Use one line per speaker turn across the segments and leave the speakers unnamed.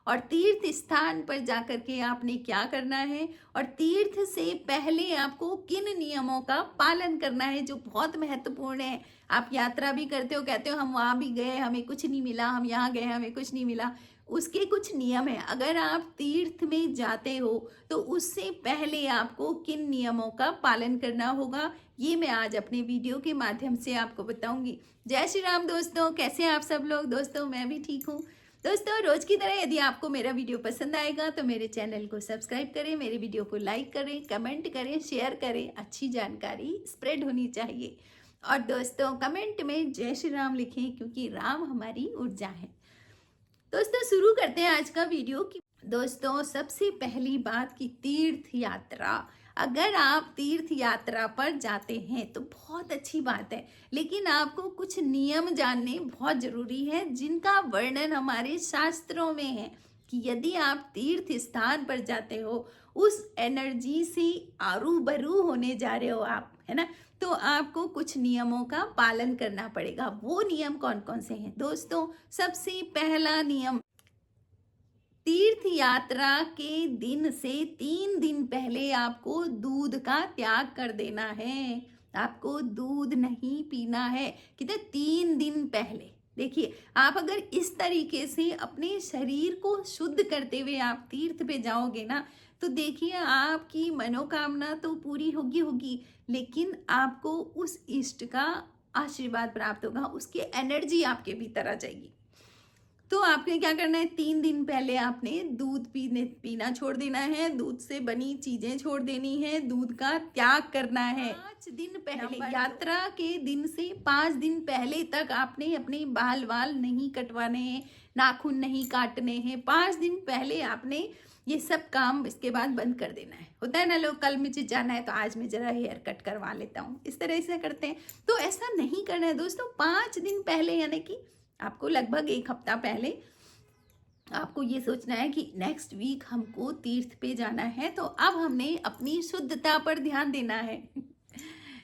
और तीर्थ स्थान पर जाकर के आपने क्या करना है और तीर्थ से पहले आपको किन नियमों का पालन करना है जो बहुत महत्वपूर्ण है। आप यात्रा भी करते हो, कहते हो हम वहाँ भी गए हमें कुछ नहीं मिला, हम यहाँ गए हमें कुछ नहीं मिला, उसके कुछ नियम है। अगर आप तीर्थ में जाते हो तो उससे पहले आपको किन नियमों का पालन करना होगा, ये मैं आज अपने वीडियो के माध्यम से आपको बताऊंगी। जय श्री राम दोस्तों, कैसे हैं आप सब लोग। दोस्तों मैं भी ठीक हूँ। दोस्तों रोज की तरह यदि आपको मेरा वीडियो पसंद आएगा तो मेरे चैनल को सब्सक्राइब करें, मेरे वीडियो को लाइक करें, कमेंट करें, शेयर करें। अच्छी जानकारी स्प्रेड होनी चाहिए। और दोस्तों कमेंट में जय श्री राम लिखें क्योंकि राम हमारी ऊर्जा है। दोस्तों शुरू करते हैं आज का वीडियो की। दोस्तों सबसे पहली बात कि तीर्थ यात्रा, अगर आप तीर्थ यात्रा पर जाते हैं तो बहुत अच्छी बात है, लेकिन आपको कुछ नियम जानने बहुत जरूरी है जिनका वर्णन हमारे शास्त्रों में है कि यदि आप तीर्थ स्थान पर जाते हो, उस एनर्जी से आरूबरू होने जा रहे हो आप, है ना, तो आपको कुछ नियमों का पालन करना पड़ेगा। वो नियम कौन कौन से हैं दोस्तों। सबसे पहला नियम, तीर्थ यात्रा के दिन से 3 दिन पहले आपको दूध का त्याग कर देना है। आपको दूध नहीं पीना है। कितने 3 दिन पहले। देखिए आप अगर इस तरीके से अपने शरीर को शुद्ध करते हुए आप तीर्थ पे जाओगे ना, तो देखिए आपकी मनोकामना तो पूरी होगी होगी, लेकिन आपको उस इष्ट का आशीर्वाद प्राप्त होगा, उसकी एनर्जी आपके भीतर आ जाएगी। तो आपने क्या करना है, 3 दिन पहले आपने दूध पीना छोड़ देना है, दूध से बनी चीजें छोड़ देनी है, दूध का त्याग करना है। 5 दिन पहले, यात्रा के दिन से 5 दिन पहले तक आपने अपने बाल वाल नहीं कटवाने हैं, नाखून नहीं काटने हैं। 5 दिन पहले आपने ये सब काम इसके बाद बंद कर देना है। होता है ना, लोग कल मुझे जाना है तो आज मैं जरा हेयर कट करवा लेता हूँ, इस तरह से करते हैं। तो ऐसा नहीं करना है दोस्तों। 5 दिन पहले यानी कि आपको लगभग 1 हफ्ता पहले आपको ये सोचना है कि नेक्स्ट वीक हमको तीर्थ पे जाना है, तो अब हमने अपनी शुद्धता पर ध्यान देना है।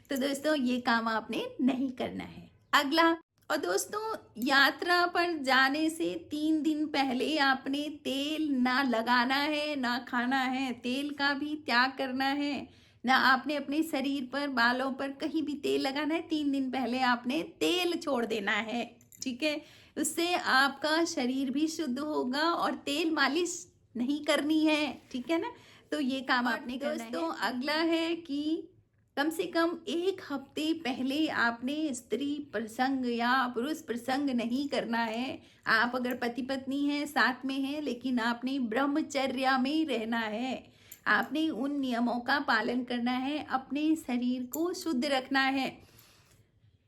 तो दोस्तों ये काम आपने नहीं करना है। अगला, और दोस्तों यात्रा पर जाने से 3 दिन पहले आपने तेल ना लगाना है, ना खाना है। तेल का भी त्याग करना है, ना आपने अपने शरीर पर, बालों पर कहीं भी तेल लगाना है। 3 दिन पहले आपने तेल छोड़ देना है, ठीक है। उससे आपका शरीर भी शुद्ध होगा और तेल मालिश नहीं करनी है, ठीक है ना। तो ये काम आपने करना है। दोस्तों अगला है कि कम से कम 1 हफ्ते पहले आपने स्त्री प्रसंग या पुरुष प्रसंग नहीं करना है। आप अगर पति पत्नी हैं, साथ में हैं, लेकिन आपने ब्रह्मचर्या में रहना है। आपने उन नियमों का पालन करना है, अपने शरीर को शुद्ध रखना है।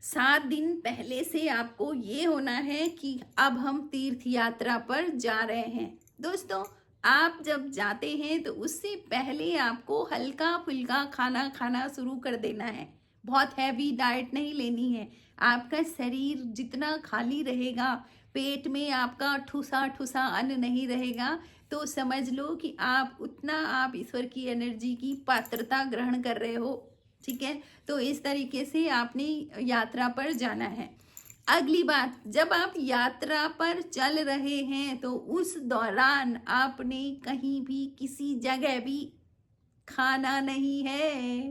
7 दिन पहले से आपको ये होना है कि अब हम तीर्थ यात्रा पर जा रहे हैं। दोस्तों आप जब जाते हैं तो उससे पहले आपको हल्का फुल्का खाना खाना शुरू कर देना है। बहुत हैवी डाइट नहीं लेनी है। आपका शरीर जितना खाली रहेगा, पेट में आपका ठुसा ठुसा अन्न नहीं रहेगा, तो समझ लो कि आप उतना आप ईश्वर की एनर्जी की पात्रता ग्रहण कर रहे हो, ठीक है। तो इस तरीके से आपने यात्रा पर जाना है। अगली बात, जब आप यात्रा पर चल रहे हैं तो उस दौरान आपने कहीं भी किसी जगह भी खाना नहीं है।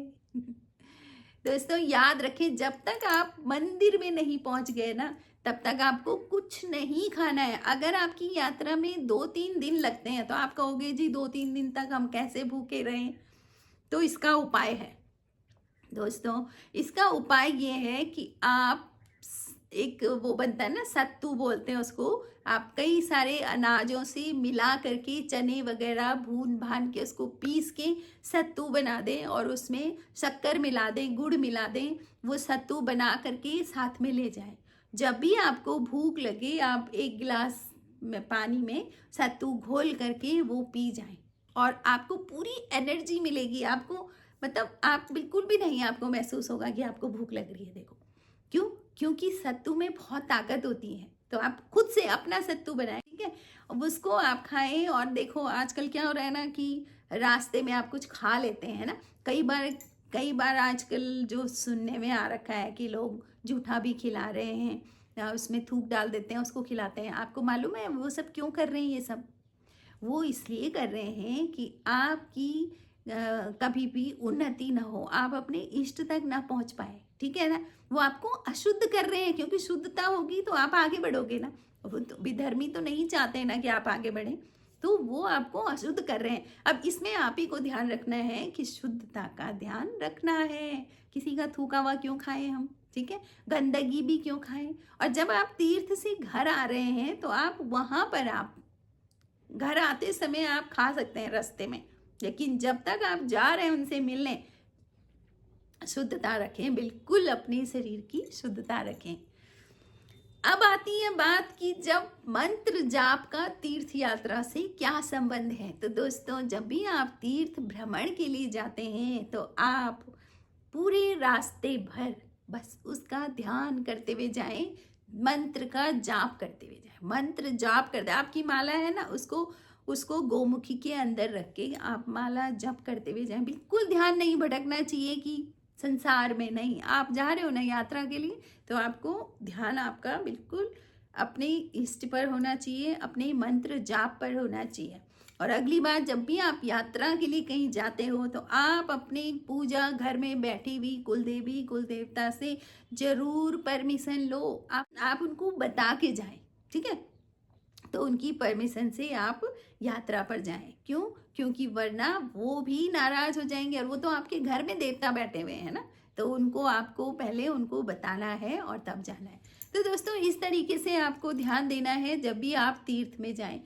दोस्तों याद रखें, जब तक आप मंदिर में नहीं पहुंच गए ना, तब तक आपको कुछ नहीं खाना है। अगर आपकी यात्रा में 2-3 दिन लगते हैं तो आप कहोगे जी 2-3 दिन तक हम कैसे भूखे रहें। तो इसका उपाय है दोस्तों, इसका उपाय ये है कि आप एक वो बनता है ना, सत्तू बोलते हैं उसको, आप कई सारे अनाजों से मिला करके, चने वगैरह भून भान के उसको पीस के सत्तू बना दें और उसमें शक्कर मिला दें, गुड़ मिला दें। वो सत्तू बना करके साथ में ले जाएं। जब भी आपको भूख लगे आप 1 गिलास में पानी में सत्तू घोल करके वो पी जाएं और आपको पूरी एनर्जी मिलेगी। आपको मतलब आप बिल्कुल भी नहीं आपको महसूस होगा कि आपको भूख लग रही है। देखो क्यों, क्योंकि सत्तू में बहुत ताकत होती है। तो आप खुद से अपना सत्तू बनाएं, ठीक है, अब उसको आप खाएं। और देखो आजकल क्या हो रहा है ना कि रास्ते में आप कुछ खा लेते हैं ना, कई बार आजकल जो सुनने में आ रखा है कि लोग जूठा भी खिला रहे हैं, उसमें थूक डाल देते हैं, उसको खिलाते हैं। आपको मालूम है वो सब क्यों कर रहे हैं ये सब? वो इसलिए कर रहे हैं कि आपकी कभी भी उन्नति ना हो, आप अपने इष्ट तक ना पहुंच पाए, ठीक है ना। वो आपको अशुद्ध कर रहे हैं, क्योंकि शुद्धता होगी तो आप आगे बढ़ोगे ना। वो तो विधर्मी तो नहीं चाहते ना कि आप आगे बढ़ें, तो वो आपको अशुद्ध कर रहे हैं। अब इसमें आप ही को ध्यान रखना है कि शुद्धता का ध्यान रखना है। किसी का थूका हुआ क्यों खाएं हम, ठीक है, गंदगी भी क्यों खाएं। और जब आप तीर्थ से घर आ रहे हैं तो आप वहां पर, आप घर आते समय आप खा सकते हैं रास्ते में, लेकिन जब तक आप जा रहे हैं उनसे मिलने, शुद्धता रखें, बिल्कुल अपने शरीर की शुद्धता रखें। अब आती है बात कि जब मंत्र जाप का तीर्थ यात्रा से क्या संबंध है। तो दोस्तों, जब भी आप तीर्थ भ्रमण के लिए जाते हैं तो आप पूरे रास्ते भर बस उसका ध्यान करते हुए जाएं, मंत्र का जाप करते हुए जाएं। मंत्र जाप करते, आपकी माला है ना, उसको उसको गोमुखी के अंदर रख के आप माला जप करते हुए जाएं। बिल्कुल ध्यान नहीं भटकना चाहिए कि संसार में नहीं, आप जा रहे हो ना यात्रा के लिए, तो आपको ध्यान आपका बिल्कुल अपने इष्ट पर होना चाहिए, अपने मंत्र जाप पर होना चाहिए। और अगली बार जब भी आप यात्रा के लिए कहीं जाते हो तो आप अपने पूजा घर में बैठी हुई कुल देवी कुल देवता से जरूर परमिशन लो। आप उनको बता के जाएं, ठीक है, तो उनकी परमिशन से आप यात्रा पर जाएं। क्यों? क्योंकि वरना वो भी नाराज हो जाएंगे, और वो तो आपके घर में देवता बैठे हुए हैं ना, तो उनको आपको पहले उनको बताना है और तब जाना है। तो दोस्तों, इस तरीके से आपको ध्यान देना है जब भी आप तीर्थ में जाएं।